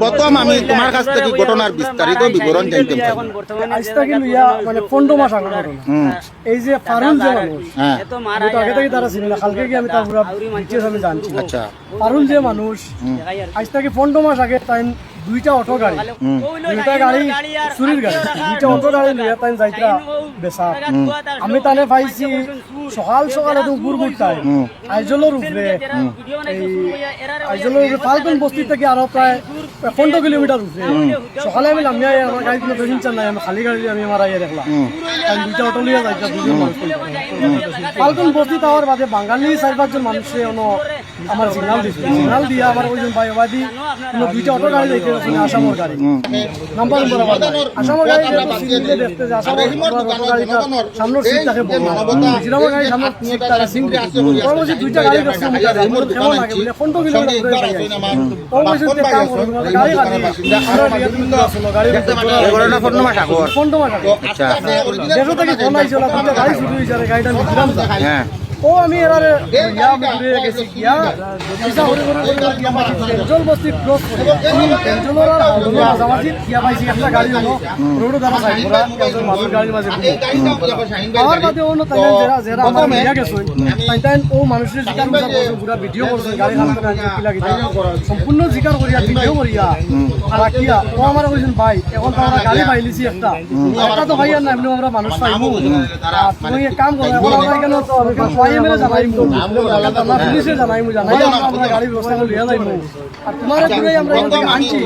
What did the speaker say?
প্রথম আমি তোমার কাছ থেকে ঘটনার বিস্তারিত বিবরণ জানতে চাই। আজ থেকে লইয়া মানে 15 মাস আগের ঘটনা। এই যে ফারুন যে মানুষ, হ্যাঁ আমি তো আগে থেকে তারা ছিল না, কালকে কি আমি তার পুরো ডিটেইলস আমি জানছি। আচ্ছা ফারুন যে মানুষ, আজ থেকে 15 মাস আগে তাই দুইটা অটো গাড়ি, দুইটা গাড়ি চুরির গাড়ি, দুইটা অটো গাড়ি লইয়া তাই যাইতা বেচা। আমি তানে পাইছি সকাল সকালে তো গুড়গুড়টাই আইজলের উপরে, এই আইজলের উপরে ফাল্গুন বস্তি থেকে আরো প্রায় 15 কিলোমিটার উপরে। সকালে আমি নামিয়ে আমার গাড়ি কোনো পেসেঞ্জার নাই, আমি খালি গাড়ি আমি আমার আইয়া দেখলাম দুইটা অটো লিয়া যাইতা দুজন মানুষ। ফাল্গুন বস্তি তাওয়ার বাদে বাঙালি 4-5 জন মানুষে আমার সিগনাল দিয়েছিল, সিগনাল দিয়ে আমার ওই ভাই ওবাদি কোনো দুইটা অটো গাড়ি যাইতে আসামর গাড়ি নাম্বার আসামর গাড়ি সিগনালে দেখতে যে আসামর অটো গাড়িটা সামনের সিট থাকে জিরামর গাড়ি সামনের সিট থাকে সিঙ্গেল পরবর্তী দুইটা গাড়ি দেখছে কেমন লাগে বলে 15 কিলোমিটার দূরে পাই পরবর্তী কাম করব গাড়ি গাড়ি আমরা রিয়াদ আসলো গাড়ি ঘটনা 15 মাস আগে। 15 মাস আগে। আচ্ছা দেখো তো কি ফোন আইছিল না, গাড়ি শুরু হইছে গাড়িটা নিলাম। হ্যাঁ ও আমি এরারে ইয়া আমি ঘুরে গেছি গিয়া পয়সা হরে হরে গিয়া পাইছি পেট্রোল বস্তি ক্রস করে পেট্রোলের আর হলো মাঝামাঝি গিয়া পাইছি একটা গাড়ি হলো রোড দ্বারা সাইড করা একজন মানুষ গাড়ির মাঝে আমার বাদে অন্য তাই যারা আমার মিয়া গেছে তাই ও মানুষের জিকার করছে পুরো ভিডিও করছে গাড়ি হালতে না কিলা কিলা সম্পূর্ণ জিকার করিয়া ভিডিও করিয়া রাখিয়া ও আমার কইছেন ভাই এখন তো আমরা গাড়ি পাইলিছি একটা তো ভাই আর না এমনি আমরা মানুষ পাইবো তুমি এক কাম করো এখন আমরা কেন তো আমি মেরে জানাই পুলিশে জানাই আমরা গাড়ির ব্যবস্থা করে লিয়া যাইবো আর তোমার পুরো আমরা আনছি।